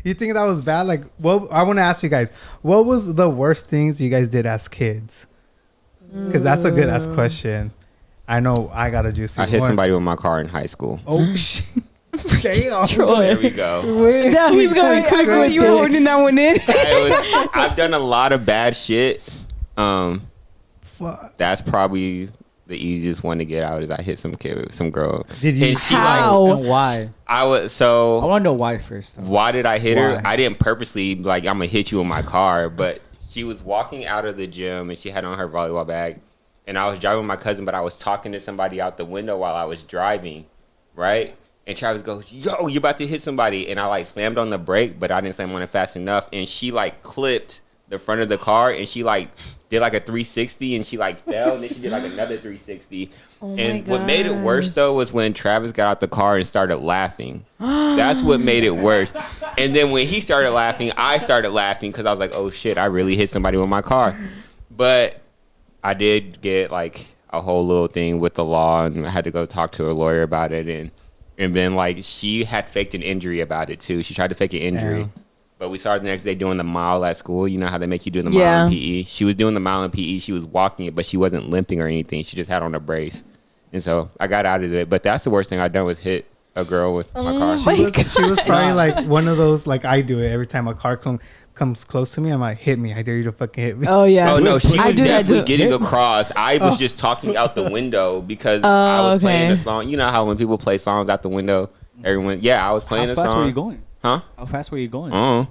You think that was bad? Like, what? I want to ask you guys, what was the worst things you guys did as kids? Because that's a good ass question. I know I got a juicy. I hit somebody with my car in high school. Oh shit! Damn. There we go. Damn, he's going quick with You were holding that one in. I've done a lot of bad shit. Fuck. That's probably the easiest one to get out. Is I hit some kid with some girl. Did you? And she How? And why? I want to know why first. Though. Why did I hit her? Why? I didn't purposely like I'm gonna hit you in my car, but she was walking out of the gym and she had on her volleyball bag, and I was driving with my cousin, but I was talking to somebody out the window while I was driving, right? And Travis goes, "Yo, you about to hit somebody?" And I like slammed on the brake, but I didn't slam on it fast enough, and she like clipped the front of the car, and she like did like a 360, and she like fell, and then she did like another 360. And what made it worse though was when Travis got out the car and started laughing. That's what made it worse. And then when he started laughing, I started laughing because I was like, "Oh shit, I really hit somebody with my car." But I did get like a whole little thing with the law, and I had to go talk to a lawyer about it, and then like she had faked an injury about it too. She tried to fake an injury. Damn. But we saw her the next day doing the mile at school. You know how they make you do the mile in PE? She was doing the mile in PE. She was walking it, but she wasn't limping or anything. She just had on a brace. And so I got out of it. But that's the worst thing I've done was hit a girl with my car. She was probably like one of those, like I do it every time a car comes close to me. I'm like, hit me. I dare you to fucking hit me. Oh, yeah. Oh, no. She was definitely getting across. across. I was just talking out the window because I was playing a song. You know how when people play songs out the window, everyone, I was playing a song. How fast were you going? Huh? How fast were you going?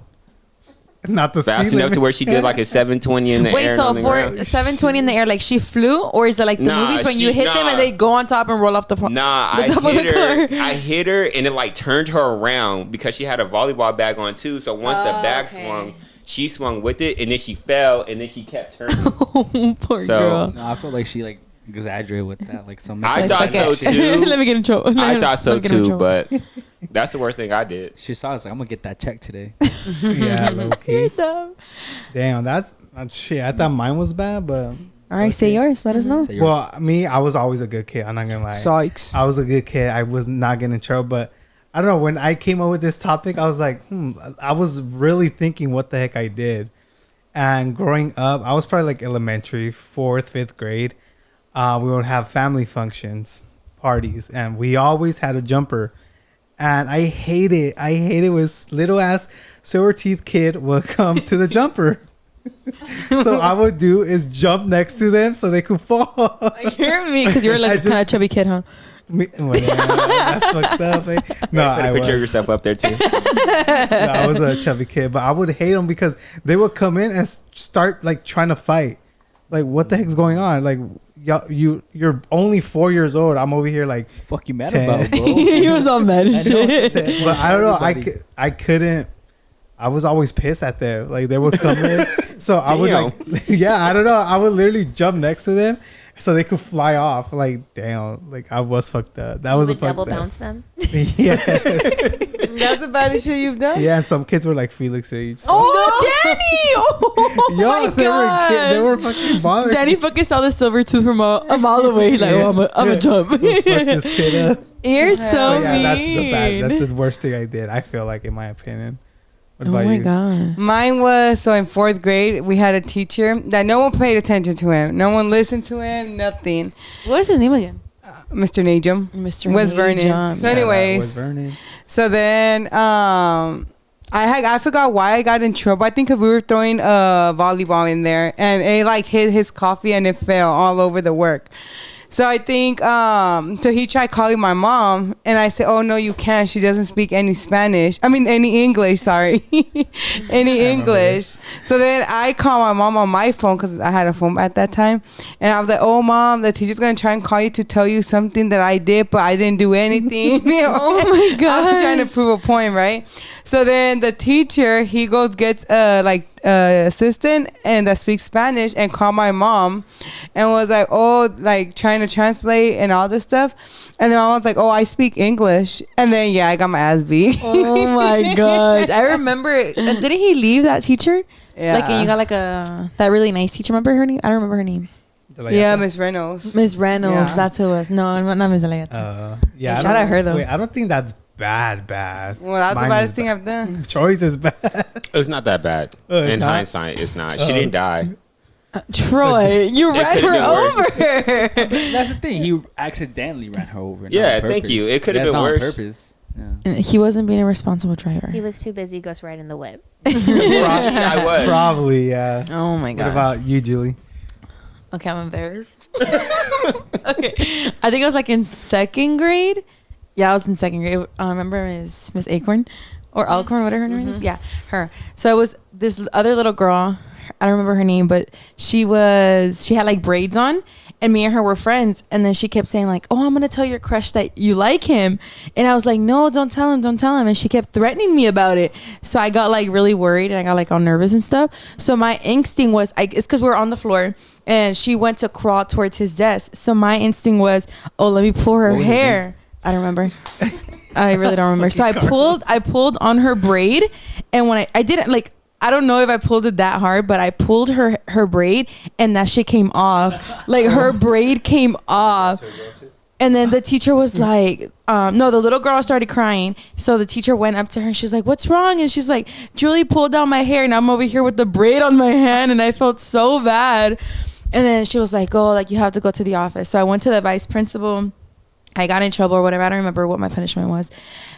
Not the fast enough to where she did like a 720 in the air. Wait, so for 720 in the air, like she flew, or is it like the movies when you hit them and they go on top and roll off the top I hit her and it like turned her around because she had a volleyball bag on too. So once the bag swung, she swung with it, and then she fell, and then she kept turning. Poor girl. No, I feel like she like exaggerated with that. Like some. I thought so too. Let me get in trouble. I thought so too, but that's the worst thing I did. She saw us like, I'm gonna get that check today. Yeah, low key. Damn, that's shit. I thought mine was bad, but. All right, say yours. Let us know. Well, me, I was always a good kid. I'm not gonna lie. Sykes. I was a good kid. I was not getting in trouble, but I don't know. When I came up with this topic, I was like, I was really thinking what the heck I did. And growing up, I was probably like elementary, 4th, 5th grade. We would have family functions, parties, and we always had a jumper. And I hate it. I hate it when little ass silver teeth kid would come to the jumper. So I would do is jump next to them so they could fall. Hear me, because you're like kind of chubby kid, huh? That's fucked up. Eh? No, I put yourself up there too. No, I was a chubby kid, but I would hate them because they would come in and start like trying to fight. Like, what the heck's going on? Like, you're only 4 years old. I'm over here like, fuck you mad 10. about, bro? He was all mad as shit. But I don't know. I couldn't. I was always pissed at them. Like, they would come in. So I would like, I don't know. I would literally jump next to them so they could fly off. Like, damn. Like, I was fucked up. That was a double bounce them. Yes. That's the baddest shit you've done? Yeah, and some kids were like Felix age. So. Oh, Danny! Oh, yo, my God. They were fucking bothering. Danny fucking saw the silver tooth from a mile away. He's like, I'm a jump. Fuck this kid up. You're so mean. That's the worst thing I did, I feel like, in my opinion. What about you? God. Mine was, so in 4th grade, we had a teacher that no one paid attention to him. No one listened to him, nothing. What was his name again? Mr. Najum. Mr. Wes Vernon. So anyways, Wes Vernon. so then I forgot why I got in trouble. I think because we were throwing a volleyball in there and it like hit his coffee and it fell all over the work. So I think, so he tried calling my mom and I said, oh no, you can't. She doesn't speak any Spanish. I mean, any English, sorry. Any English. So then I called my mom on my phone because I had a phone at that time. And I was like, oh mom, the teacher's going to try and call you to tell you something that I did, but I didn't do anything. Oh my God. I was trying to prove a point, right? So then the teacher, he goes, gets assistant and that speaks Spanish and called my mom and was like, oh, like trying to translate and all this stuff. And then I was like, oh, I speak English. And then, I got my ass beat. Oh my gosh. I remember, didn't he leave that teacher? Yeah. Like, and you got like that really nice teacher. Remember her name? I don't remember her name. Yeah, Miss Reynolds. Miss Reynolds, that's who it was. No, not Miss Alayata. Yeah. Shout out her though. Wait, I don't think that's bad. Well, that's Mine the baddest is thing I've done. Choice is bad. It's not that bad. It's In not? hindsight, it's not. She didn't die. Troy, you It ran could've her been over. That's the thing. He accidentally ran her over. not Yeah, on thank purpose. you. It could've That's been not worse. On purpose. Yeah. And he wasn't being a responsible driver. He was too busy ghost riding the whip. I was. Probably, yeah. Oh my What god. about you, Julie? Okay, I'm embarrassed. Okay, I think I was like in second grade. Yeah, I was in second grade. I remember Miss Acorn or Alcorn, whatever her name is. Yeah, her. So it was this other little girl. I don't remember her name, but she had like braids on, and me and her were friends. And then she kept saying like, "Oh, I'm gonna tell your crush that you like him," and I was like, "No, don't tell him, don't tell him." And she kept threatening me about it. So I got like really worried, and I got like all nervous and stuff. So my instinct was, it's because we were on the floor, and she went to crawl towards his desk. So my instinct was, "Oh, let me pull her What was his hair." I don't remember. I really don't remember. So I pulled on her braid, and when I didn't like. I don't know if I pulled it that hard, but I pulled her braid and that shit came off. Like her braid came off. And then the teacher was like, no, the little girl started crying. So the teacher went up to her and she's like, "What's wrong?" And she's like, "Julie pulled down my hair and I'm over here with the braid on my hand." And I felt so bad. And then she was like, "Oh, like you have to go to the office." So I went to the vice principal. I got in trouble or whatever. I don't remember what my punishment was.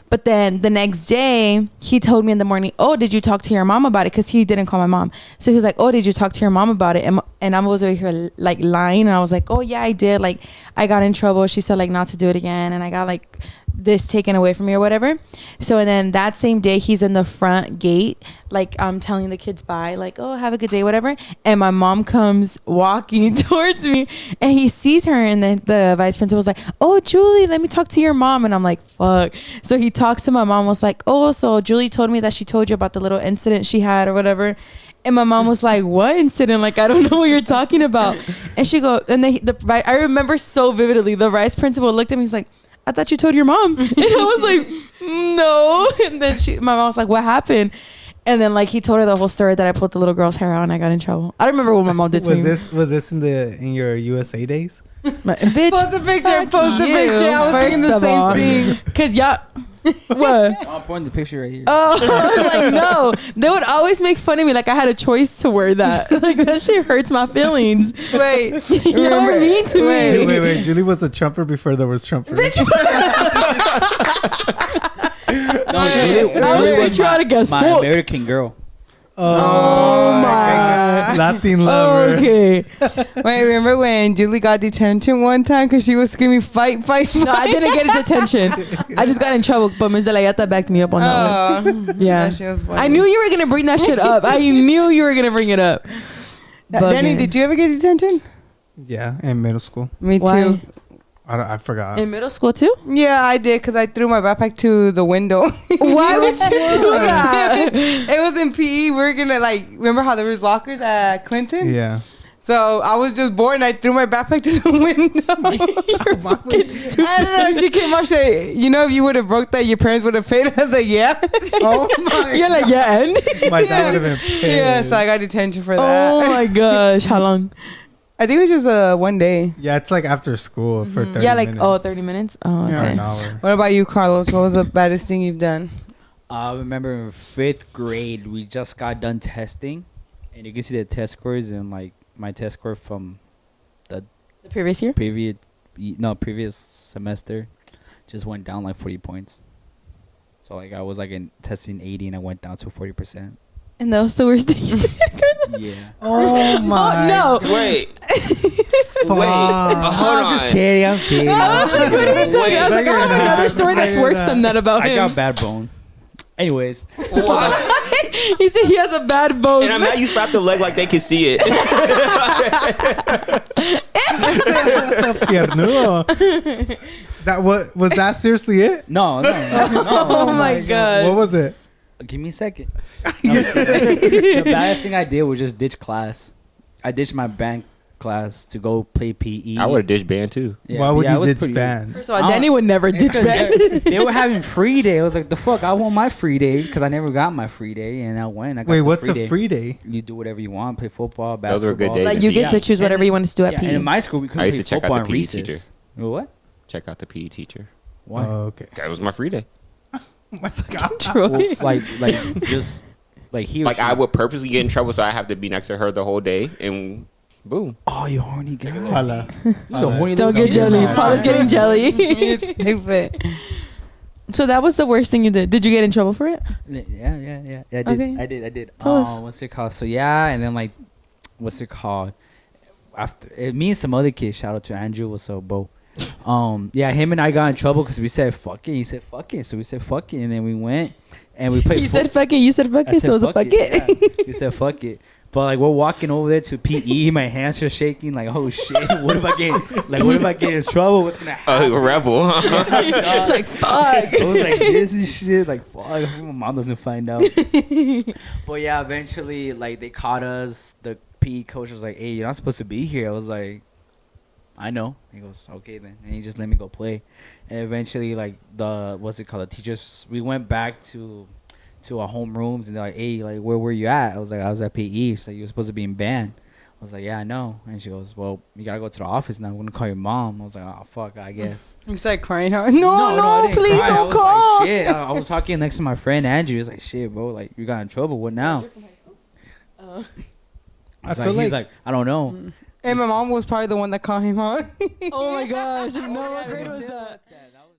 But then the next day, he told me in the morning, "Oh, did you talk to your mom about it?" Because he didn't call my mom. So he was like, "Oh, did you talk to your mom about it?" And I was over here like lying. And I was like, "Oh, yeah, I did. Like, I got in trouble. She said like not to do it again. And I got like this taken away from me or whatever." So and then that same day, he's in the front gate, like telling the kids bye, like, "Oh, have a good day," whatever. And my mom comes walking towards me and he sees her. And then the vice principal was like, "Oh, Julie, let me talk to your mom." And I'm like, fuck. So he talks to my mom, was like, "Oh, so Julie told me that she told you about the little incident she had or whatever." And my mom was like, "What incident? Like, I don't know what you're talking about." And she go, and then I remember so vividly, the vice principal looked at me, he's like, "I thought you told your mom." And I was like, "No." And then my mom was like, "What happened?" And then like he told her the whole story that I pulled the little girl's hair out and I got in trouble. I don't remember what my mom did to me. Was this in your USA days? Bitch, Post a picture. Post a you, picture. I was first thinking the of all. same thing. Cause y'all, what? I'm pointing the picture right here. Oh, I was like, no. They would always make fun of me like I had a choice to wear that. Like that shit hurts my feelings. Wait. Y'all are mean to me. Wait. Julie was a Trumper before there was Trumpers. No, I was patriotic my fuck. American girl. Oh my. Latin lover. Okay. Wait, remember when Julie got detention one time because she was screaming, "Fight, fight, fight"? No, I didn't get a detention. I just got in trouble, but Ms. De La Yata backed me up on that one. Yeah. That shit was funny. I knew you were going to bring that shit up. I knew you were going to bring it up. Danny, did you ever get detention? Yeah, in middle school. Me Why? too. I forgot. In middle school too? Yeah, I did because I threw my backpack to the window. Why would you do that? It was in PE. We were gonna like remember how there was lockers at Clinton. Yeah. So I was just bored and I threw my backpack to the window. You're fucking stupid. I don't know. She came out. She said, "You know, if you would have broke that, your parents would have paid." I was like, "Yeah." Oh my. You're like, yeah, and? My dad would have been pissed. Yeah. So I got detention for that. Oh my gosh. How long? I think it was just one day. Yeah, it's like after school for 30 Yeah, like, minutes. 30 minutes? Oh, Yeah, okay. an hour. What about you, Carlos? What was the baddest thing you've done? I remember in 5th grade, we just got done testing. And you can see the test scores and like my test score from The previous year? previous semester just went down like 40 points. So like I was like in testing 80 and I went down to 40%. And that was the worst thing. Yeah. Oh my. Oh, no. Wait. Fuck. Hold I'm on. just kidding. I'm kidding. I was like, what are you talking about? I was like, I have another story that's worse than that about I him. got bad bone. Anyways. What? He said he has a bad bone. And I'm mad you slapped the leg like they could see it. Piernudo. That was that seriously it? No. Oh my god. What was it? Give me a second. The baddest thing I did was just ditch class. I ditched my band class to go play PE. I would have dished band too. Yeah, Why would yeah, it you was ditch pretty- band? First of all, Danny would never It's ditch 'cause band. they were having free day. I was like, the fuck, I want my free day because I never got my free day, and I went. I got Wait, the what's a day. free day? You do whatever you want. Play football, basketball. Those were good days. Like, you get to choose whatever you want to do at Yeah, PE. and in my school, we couldn't I used play to check out football the and PE recess. teacher. What? Check out the PE teacher. Why? Oh, okay. That was my free day. My God. Well, like just like he. or Like she- I would purposely get in trouble, so I have to be next to her the whole day, and boom. Oh, you horny guy. Fala. He's a horny Don't little get kid, jelly. man. Paula's getting jelly. You're stupid. So that was the worst thing you did. Did you get in trouble for it? Yeah. I did. Okay. I did. Tell us. What's it called? So yeah, and then like, what's it called? After me and some other kid. Shout out to Andrew. What's up, Bo? Yeah, him and I got in trouble because we said fuck it. He said fuck it. So we said fuck it, and then we went and we played. You said fuck it. You said fuck I it. said So it was a fuck fuck it, it. yeah. You said fuck it. But like we're walking over there to PE, my hands are shaking. Like, oh shit, what if I get in trouble? What's gonna happen? A rebel. It's like fuck. I was like this and shit. Like fuck, I hope my mom doesn't find out. But yeah, eventually like they caught us. The PE coach was like, "Hey, you're not supposed to be here." I was like, "I know." He goes, "Okay then," and he just let me go play. And eventually, like the teachers, we went back to our home rooms, and they're like, "Hey, like where were you at?" I was like, "I was at PE." She's like, "You were supposed to be in band." I was like, "Yeah, I know." And she goes, "Well, you gotta go to the office now. I'm gonna call your mom." I was like, "Oh fuck, I guess." You started crying, huh? I No, didn't please cry. I don't was call. Like, shit. I was talking next to my friend Andrew. He was like, "Shit, bro, like you got in trouble. What now?" I feel he's like like, "I don't know." And my mom was probably the one that called him, huh? Oh my gosh. No, what grade was that?